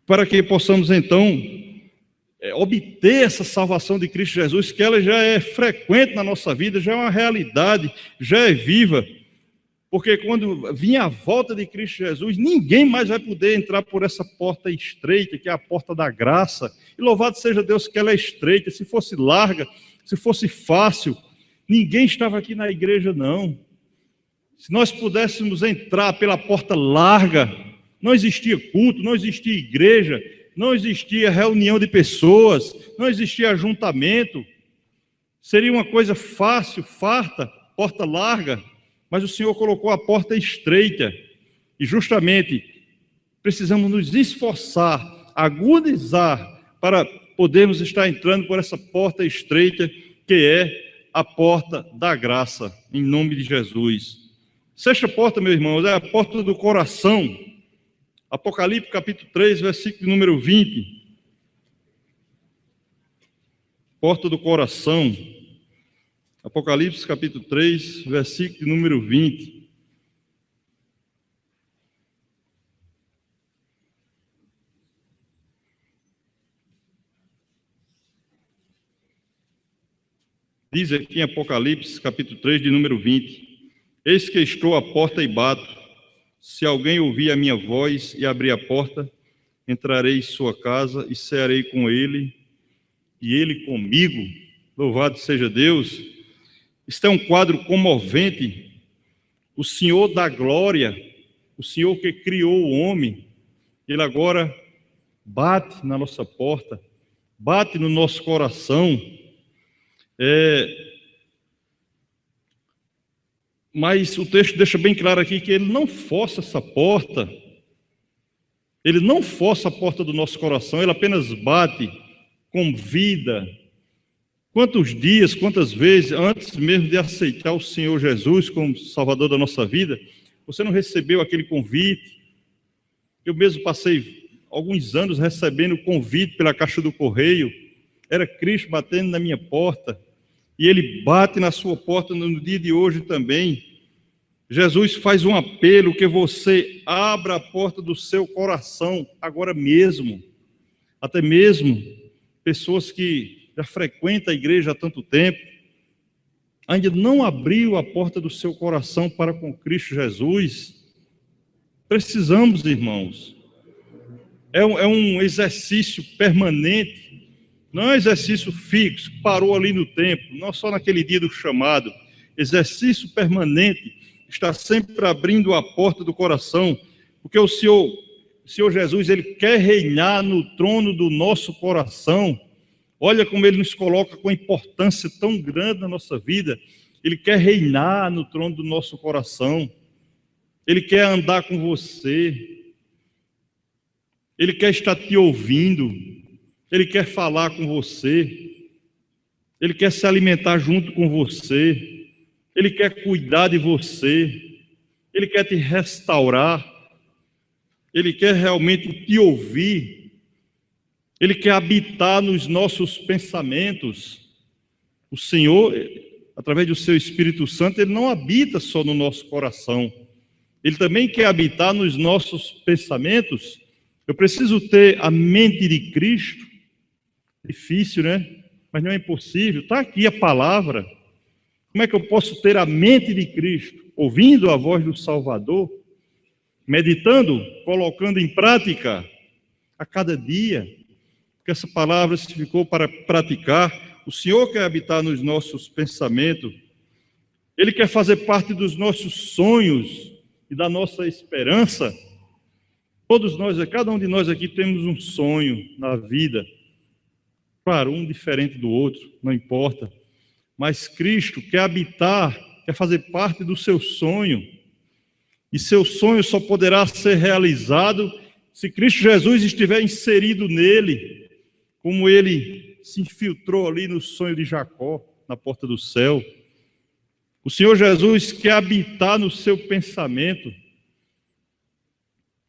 para que possamos então obter essa salvação de Cristo Jesus, que ela já é frequente na nossa vida, já é uma realidade, já é viva. Porque quando vir a volta de Cristo Jesus, ninguém mais vai poder entrar por essa porta estreita, que é a porta da graça. E louvado seja Deus que ela é estreita. Se fosse larga, se fosse fácil, ninguém estava aqui na igreja, não. Se nós pudéssemos entrar pela porta larga, não existia culto, não existia igreja, não existia reunião de pessoas, não existia ajuntamento. Seria uma coisa fácil, farta, porta larga. Mas o Senhor colocou a porta estreita. E justamente precisamos nos esforçar, agonizar, para podermos estar entrando por essa porta estreita, que é a porta da graça, em nome de Jesus. Sexta porta, meus irmãos, é a porta do coração. Apocalipse capítulo 3, versículo número 20. Porta do coração. Apocalipse capítulo 3, versículo número 20. Diz aqui em Apocalipse capítulo 3, de número 20. Eis que estou à porta e bato. Se alguém ouvir a minha voz e abrir a porta, entrarei em sua casa e cearei com ele, e ele comigo. Louvado seja Deus. Este é um quadro comovente. O Senhor da glória, o Senhor que criou o homem, Ele agora bate na nossa porta, bate no nosso coração. Mas o texto deixa bem claro aqui que Ele não força essa porta, Ele não força a porta do nosso coração, Ele apenas bate, convida. Quantos dias, quantas vezes, antes mesmo de aceitar o Senhor Jesus como Salvador da nossa vida, você não recebeu aquele convite? Eu mesmo passei alguns anos recebendo convite pela caixa do correio. Era Cristo batendo na minha porta. E Ele bate na sua porta no dia de hoje também. Jesus faz um apelo que você abra a porta do seu coração agora mesmo. Até mesmo pessoas que já frequenta a igreja há tanto tempo, ainda não abriu a porta do seu coração para com Cristo Jesus. Precisamos, irmãos. É um exercício permanente, não é um exercício fixo, que parou ali no tempo, não só naquele dia do chamado. Exercício permanente, está sempre abrindo a porta do coração, porque o Senhor Jesus, Ele quer reinar no trono do nosso coração. Olha como Ele nos coloca com importância tão grande na nossa vida. Ele quer reinar no trono do nosso coração. Ele quer andar com você. Ele quer estar te ouvindo. Ele quer falar com você. Ele quer se alimentar junto com você. Ele quer cuidar de você. Ele quer te restaurar. Ele quer realmente te ouvir. Ele quer habitar nos nossos pensamentos. O Senhor, através do seu Espírito Santo, Ele não habita só no nosso coração. Ele também quer habitar nos nossos pensamentos. Eu preciso ter a mente de Cristo. Difícil, né? Mas não é impossível. Está aqui a palavra. Como é que eu posso ter a mente de Cristo? Ouvindo a voz do Salvador, meditando, colocando em prática a cada dia. Que essa palavra se ficou para praticar. O Senhor quer habitar nos nossos pensamentos. Ele quer fazer parte dos nossos sonhos e da nossa esperança. Todos nós, cada um de nós aqui temos um sonho na vida. Claro, um diferente do outro, não importa. Mas Cristo quer habitar, quer fazer parte do seu sonho. E seu sonho só poderá ser realizado se Cristo Jesus estiver inserido nele. Como ele se infiltrou ali no sonho de Jacó, na porta do céu. O Senhor Jesus quer habitar no seu pensamento.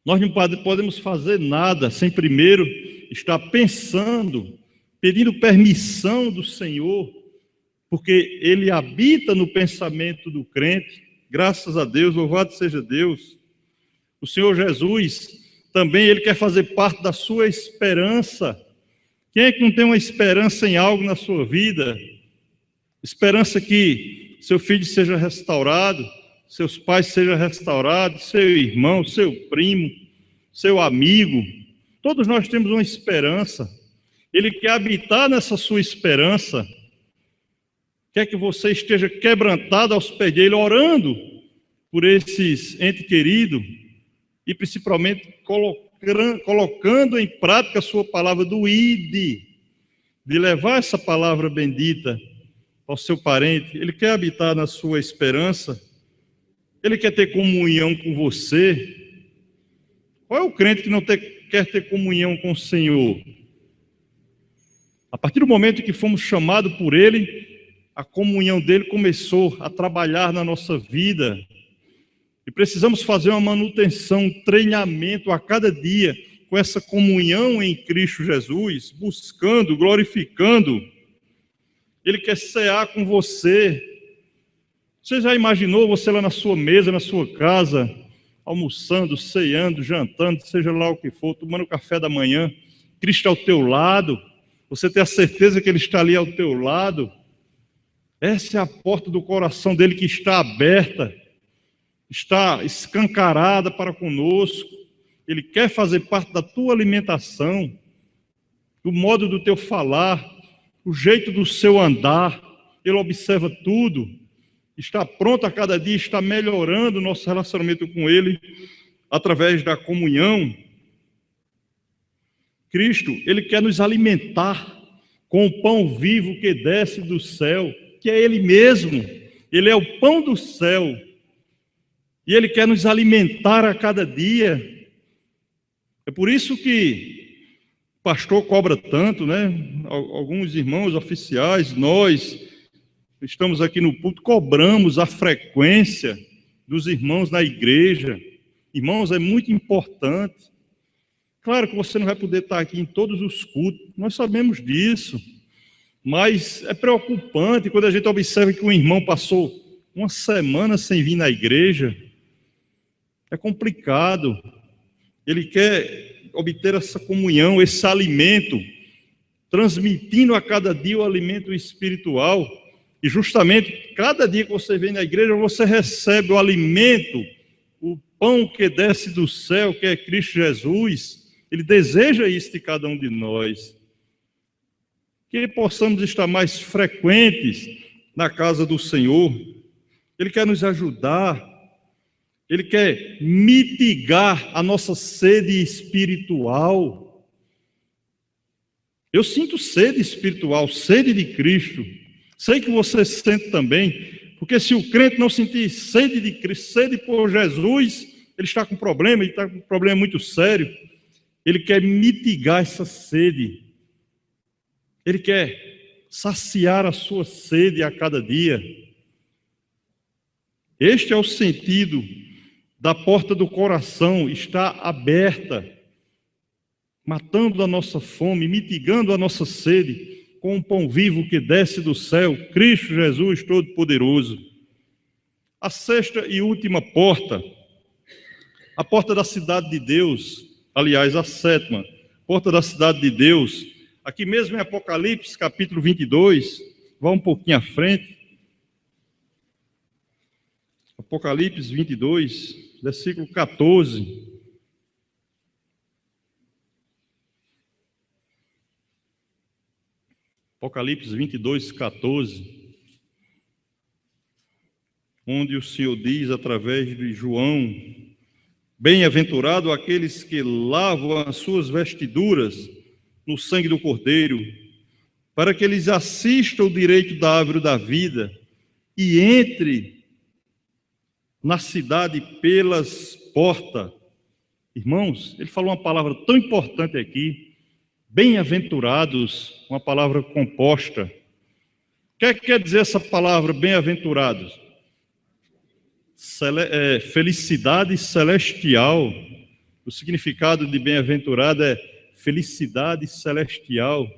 Nós não podemos fazer nada sem primeiro estar pensando, pedindo permissão do Senhor, porque Ele habita no pensamento do crente. Graças a Deus, louvado seja Deus. O Senhor Jesus, também Ele quer fazer parte da sua esperança. Quem é que não tem uma esperança em algo na sua vida? Esperança que seu filho seja restaurado, seus pais sejam restaurados, seu irmão, seu primo, seu amigo. Todos nós temos uma esperança. Ele quer habitar nessa sua esperança. Quer que você esteja quebrantado aos pés dele, orando por esses entes queridos e principalmente colocando em prática a sua palavra do ide, de levar essa palavra bendita ao seu parente. Ele quer habitar na sua esperança. Ele quer ter comunhão com você. Qual é o crente que não quer ter comunhão com o Senhor? A partir do momento que fomos chamados por Ele, a comunhão dele começou a trabalhar na nossa vida. E precisamos fazer uma manutenção, um treinamento a cada dia, com essa comunhão em Cristo Jesus, buscando, glorificando. Ele quer cear com você. Você já imaginou você lá na sua mesa, na sua casa, almoçando, ceando, jantando, seja lá o que for, tomando café da manhã, Cristo ao teu lado, você tem a certeza que Ele está ali ao teu lado? Essa é a porta do coração dele que está aberta, está escancarada para conosco. Ele quer fazer parte da tua alimentação, do modo do teu falar, o jeito do seu andar. Ele observa tudo, está pronto a cada dia, está melhorando o nosso relacionamento com Ele através da comunhão. Cristo, Ele quer nos alimentar com o pão vivo que desce do céu, que é Ele mesmo. Ele é o pão do céu. E Ele quer nos alimentar a cada dia. É por isso que o pastor cobra tanto, né? Alguns irmãos oficiais, nós estamos aqui no púlpito, cobramos a frequência dos irmãos na igreja. Irmãos, é muito importante. Claro que você não vai poder estar aqui em todos os cultos, nós sabemos disso. Mas é preocupante quando a gente observa que um irmão passou uma semana sem vir na igreja. É complicado. Ele quer obter essa comunhão, esse alimento, transmitindo a cada dia o alimento espiritual. E justamente, cada dia que você vem na igreja, você recebe o alimento, o pão que desce do céu, que é Cristo Jesus. Ele deseja isso de cada um de nós. Que possamos estar mais frequentes na casa do Senhor. Ele quer nos ajudar. Ele quer mitigar a nossa sede espiritual. Eu sinto sede espiritual, sede de Cristo. Sei que você sente também, porque se o crente não sentir sede de Cristo, sede por Jesus, ele está com problema, ele está com um problema muito sério. Ele quer mitigar essa sede. Ele quer saciar a sua sede a cada dia. Este é o sentido da porta do coração, está aberta, matando a nossa fome, mitigando a nossa sede, com o pão vivo que desce do céu, Cristo Jesus Todo-Poderoso. A sexta e última porta, a porta da cidade de Deus, aliás, a sétima, porta da cidade de Deus, aqui mesmo em Apocalipse, capítulo 22, vá um pouquinho à frente. Apocalipse 22, versículo 14. Apocalipse 22, 14. Onde o Senhor diz, através de João: bem-aventurado aqueles que lavam as suas vestiduras no sangue do Cordeiro, para que eles assistam o direito da árvore da vida e entre na cidade pelas portas. Irmãos, ele falou uma palavra tão importante aqui, bem-aventurados, uma palavra composta. O que é que quer dizer essa palavra bem-aventurados? Felicidade celestial. O significado de bem-aventurado é felicidade celestial.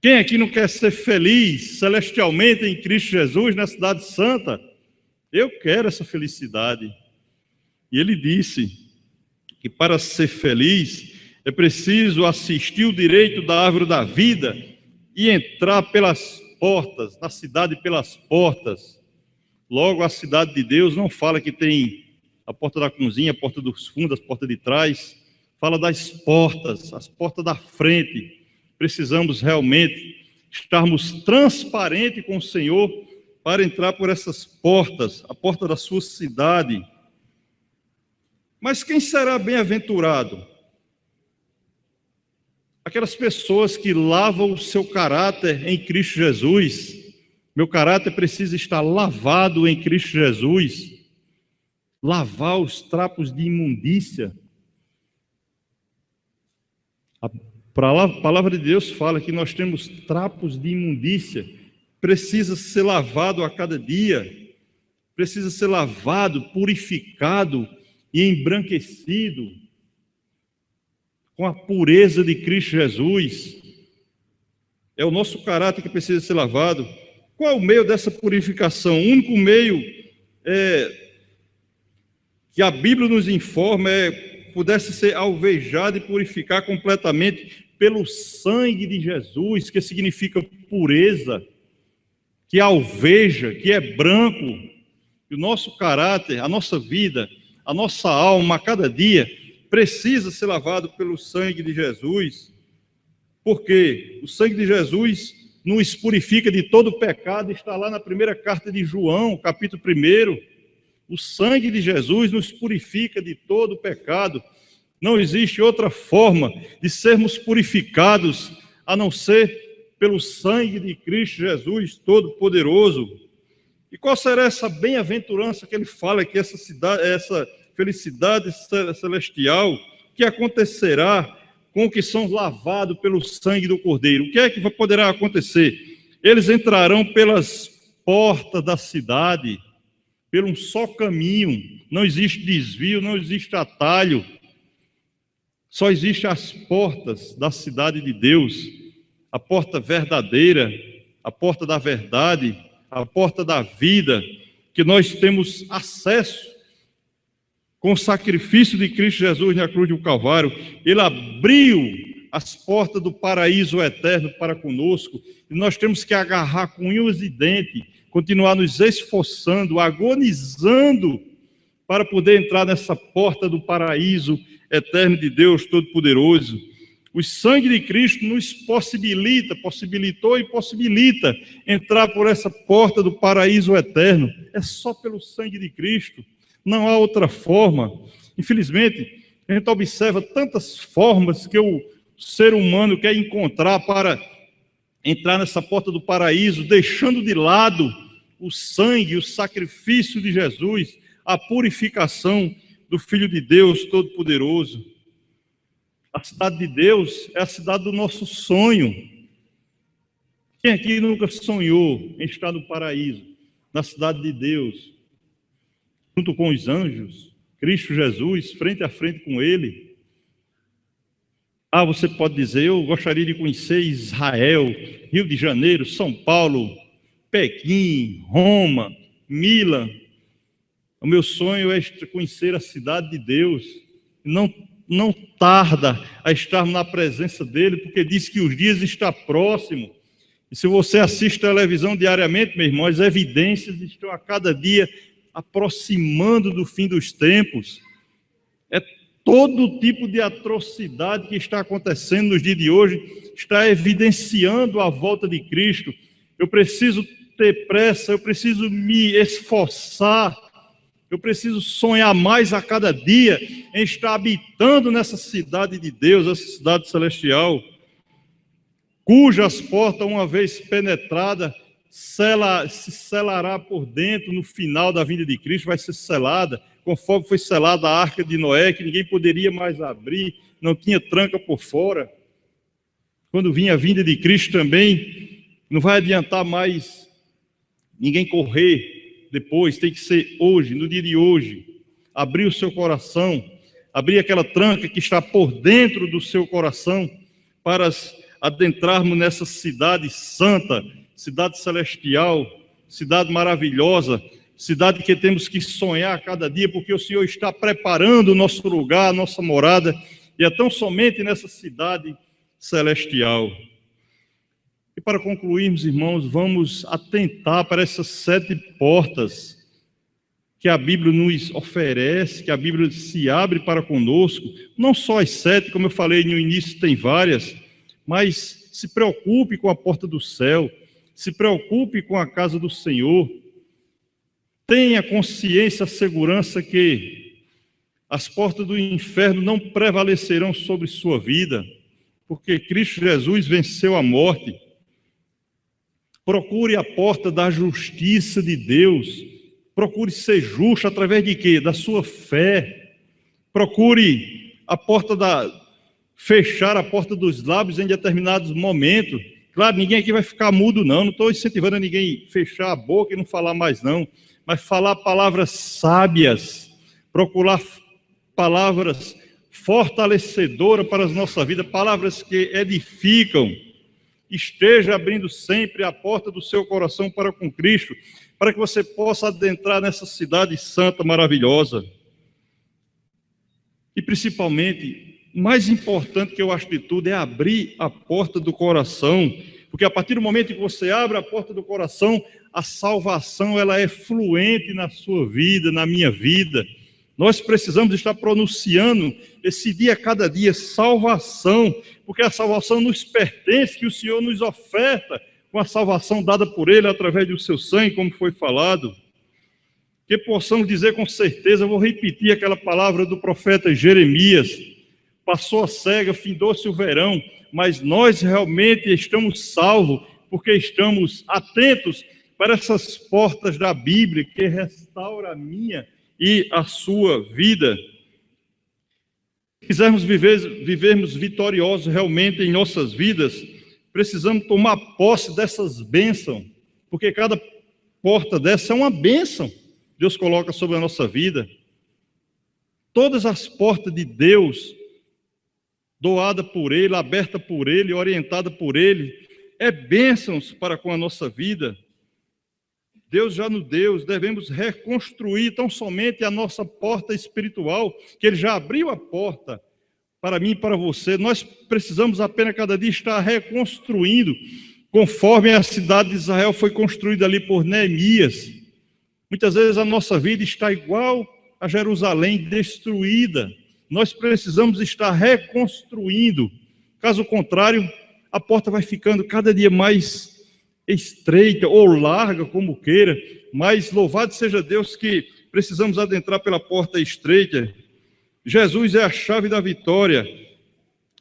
Quem aqui não quer ser feliz celestialmente em Cristo Jesus, na cidade santa? Eu quero essa felicidade. E ele disse que para ser feliz é preciso assistir o direito da árvore da vida e entrar pelas portas, na cidade pelas portas. Logo, a cidade de Deus não fala que tem a porta da cozinha, a porta dos fundos, a porta de trás, fala das portas, as portas da frente. Precisamos realmente estarmos transparentes com o Senhor para entrar por essas portas, a porta da sua cidade. Mas quem será bem-aventurado? Aquelas pessoas que lavam o seu caráter em Cristo Jesus. Meu caráter precisa estar lavado em Cristo Jesus. Lavar os trapos de imundícia. A palavra de Deus fala que nós temos trapos de imundícia. Precisa ser lavado a cada dia. Precisa ser lavado, purificado e embranquecido com a pureza de Cristo Jesus. É o nosso caráter que precisa ser lavado. Qual é o meio dessa purificação? O único meio que a Bíblia nos informa pudesse ser alvejado e purificar completamente pelo sangue de Jesus, que significa pureza, que alveja, que é branco. E o nosso caráter, a nossa vida, a nossa alma, a cada dia, precisa ser lavado pelo sangue de Jesus, porque o sangue de Jesus nos purifica de todo pecado. Está lá na primeira carta de João, capítulo 1. O sangue de Jesus nos purifica de todo pecado. Não existe outra forma de sermos purificados a não ser pelo sangue de Cristo Jesus Todo-Poderoso. E qual será essa bem-aventurança que ele fala, que essa felicidade celestial que acontecerá com que são lavados pelo sangue do Cordeiro? O que é que poderá acontecer? Eles entrarão pelas portas da cidade, por um só caminho. Não existe desvio, não existe atalho. Só existem as portas da cidade de Deus, a porta verdadeira, a porta da verdade, a porta da vida, que nós temos acesso com o sacrifício de Cristo Jesus na cruz do Calvário. Ele abriu as portas do paraíso eterno para conosco, e nós temos que agarrar com unhas e dentes, continuar nos esforçando, agonizando, para poder entrar nessa porta do paraíso eterno de Deus Todo-Poderoso. O sangue de Cristo nos possibilitou e possibilita entrar por essa porta do paraíso eterno. É só pelo sangue de Cristo, não há outra forma. Infelizmente, a gente observa tantas formas que o ser humano quer encontrar para entrar nessa porta do paraíso, deixando de lado o sangue, o sacrifício de Jesus, a purificação do Filho de Deus Todo-Poderoso. A cidade de Deus é a cidade do nosso sonho. Quem aqui nunca sonhou em estar no paraíso, na cidade de Deus, junto com os anjos, Cristo Jesus, frente a frente com Ele? Ah, você pode dizer, eu gostaria de conhecer Israel, Rio de Janeiro, São Paulo, Pequim, Roma, Milão. O meu sonho é conhecer a cidade de Deus. Não tarda a estar na presença dele, porque diz que os dias estão próximos. E se você assiste televisão diariamente, meu irmão, as evidências estão a cada dia aproximando do fim dos tempos. É todo tipo de atrocidade que está acontecendo nos dias de hoje, está evidenciando a volta de Cristo. Eu preciso ter pressa, eu preciso me esforçar, eu preciso sonhar mais a cada dia em estar habitando nessa cidade de Deus, essa cidade celestial, cujas portas, uma vez penetrada, se selará por dentro no final da vinda de Cristo, vai ser selada, conforme foi selada a arca de Noé, que ninguém poderia mais abrir, não tinha tranca por fora. Quando vinha a vinda de Cristo também, não vai adiantar mais ninguém correr depois, tem que ser hoje, no dia de hoje, abrir o seu coração, abrir aquela tranca que está por dentro do seu coração, para adentrarmos nessa cidade santa, cidade celestial, cidade maravilhosa, cidade que temos que sonhar a cada dia, porque o Senhor está preparando o nosso lugar, a nossa morada, e é tão somente nessa cidade celestial. E para concluirmos, irmãos, vamos atentar para essas 7 portas que a Bíblia nos oferece, que a Bíblia se abre para conosco. Não só as 7, como eu falei no início, tem várias, mas se preocupe com a porta do céu, se preocupe com a casa do Senhor. Tenha consciência, a segurança que as portas do inferno não prevalecerão sobre sua vida, porque Cristo Jesus venceu a morte. Procure a porta da justiça de Deus. Procure ser justo através de quê? Da sua fé. Procure a porta fechar a porta dos lábios em determinados momentos. Claro, ninguém aqui vai ficar mudo, não. Não estou incentivando a ninguém fechar a boca e não falar mais, não. Mas falar palavras sábias. Procurar palavras fortalecedoras para a nossa vida. Palavras que edificam. Esteja abrindo sempre a porta do seu coração para com Cristo, para que você possa adentrar nessa cidade santa, maravilhosa. E principalmente, mais importante que eu acho de tudo, é abrir a porta do coração, porque a partir do momento que você abre a porta do coração, a salvação ela é fluente na sua vida, na minha vida. Nós precisamos estar pronunciando esse dia a cada dia, salvação, porque a salvação nos pertence, que o Senhor nos oferta com a salvação dada por Ele através do seu sangue, como foi falado. Que possamos dizer com certeza, eu vou repetir aquela palavra do profeta Jeremias: passou a cega, findou-se o verão, mas nós realmente estamos salvos, porque estamos atentos para essas portas da Bíblia, que restaura a minha e a sua vida. Se quisermos vivermos vitoriosos realmente em nossas vidas, precisamos tomar posse dessas bênçãos, porque cada porta dessa é uma bênção que Deus coloca sobre a nossa vida. Todas as portas de Deus, doada por Ele, aberta por Ele, orientada por Ele, é bênçãos para com a nossa vida. Deus já nos deu, devemos reconstruir tão somente a nossa porta espiritual, que Ele já abriu a porta para mim e para você. Nós precisamos apenas cada dia estar reconstruindo, conforme a cidade de Israel foi construída ali por Neemias. Muitas vezes a nossa vida está igual a Jerusalém, destruída. Nós precisamos estar reconstruindo. Caso contrário, a porta vai ficando cada dia mais estreita ou larga, como queira, mas louvado seja Deus que precisamos adentrar pela porta estreita. Jesus é a chave da vitória,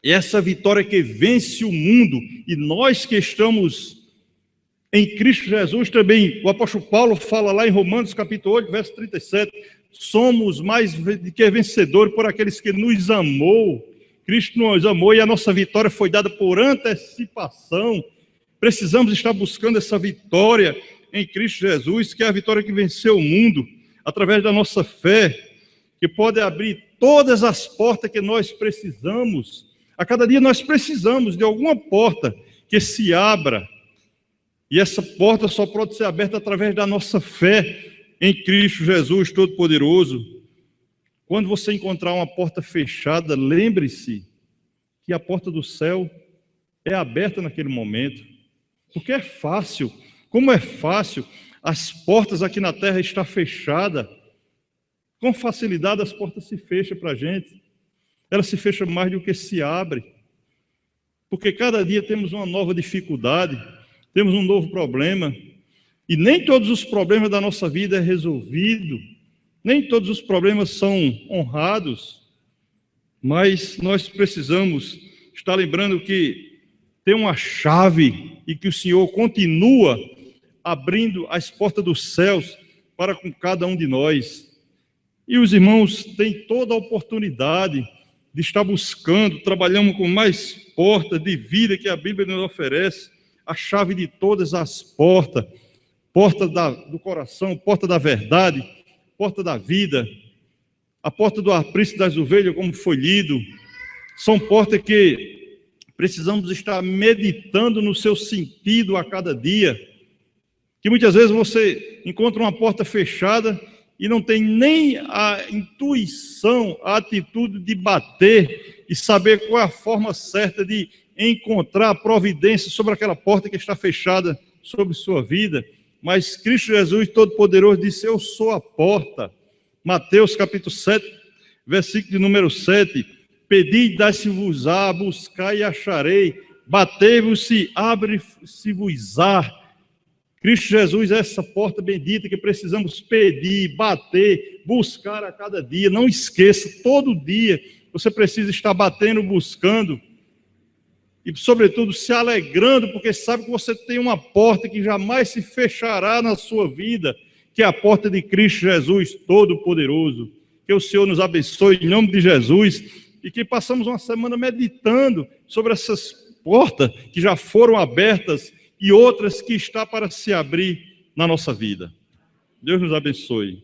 e essa vitória que vence o mundo, e nós que estamos em Cristo Jesus também. O apóstolo Paulo fala lá em Romanos capítulo 8, verso 37, somos mais do que vencedores por aqueles que nos amou. Cristo nos amou e a nossa vitória foi dada por antecipação. Precisamos estar buscando essa vitória em Cristo Jesus, que é a vitória que venceu o mundo, através da nossa fé, que pode abrir todas as portas que nós precisamos. A cada dia nós precisamos de alguma porta que se abra, e essa porta só pode ser aberta através da nossa fé em Cristo Jesus Todo-Poderoso. Quando você encontrar uma porta fechada, lembre-se que a porta do céu é aberta naquele momento. Porque é fácil, como é fácil, as portas aqui na terra estão fechadas. Com facilidade as portas se fecham para a gente. Elas se fecham mais do que se abrem. Porque cada dia temos uma nova dificuldade, temos um novo problema. E nem todos os problemas da nossa vida é resolvido. Nem todos os problemas são honrados. Mas nós precisamos estar lembrando que tem uma chave e que o Senhor continua abrindo as portas dos céus para com cada um de nós. E os irmãos têm toda a oportunidade de estar buscando, trabalhando com mais portas de vida que a Bíblia nos oferece, a chave de todas as portas, porta do coração, porta da verdade, porta da vida, a porta do aprisco das ovelhas, como foi lido, são portas que precisamos estar meditando no seu sentido a cada dia, Que muitas vezes você encontra uma porta fechada e não tem nem a intuição, a atitude de bater e saber qual é a forma certa de encontrar a providência sobre aquela porta que está fechada sobre sua vida. Mas Cristo Jesus Todo-Poderoso disse: eu sou a porta. Mateus capítulo 7, versículo de número 7. Pedi e dai-se-vos-á, buscai e acharei, batei-vos e abre-se-vos-á. Cristo Jesus é essa porta bendita que precisamos pedir, bater, buscar a cada dia. Não esqueça, todo dia você precisa estar batendo, buscando e, sobretudo, se alegrando, porque sabe que você tem uma porta que jamais se fechará na sua vida, que é a porta de Cristo Jesus Todo-Poderoso. Que o Senhor nos abençoe em nome de Jesus e que passamos uma semana meditando sobre essas portas que já foram abertas e outras que está para se abrir na nossa vida. Deus nos abençoe.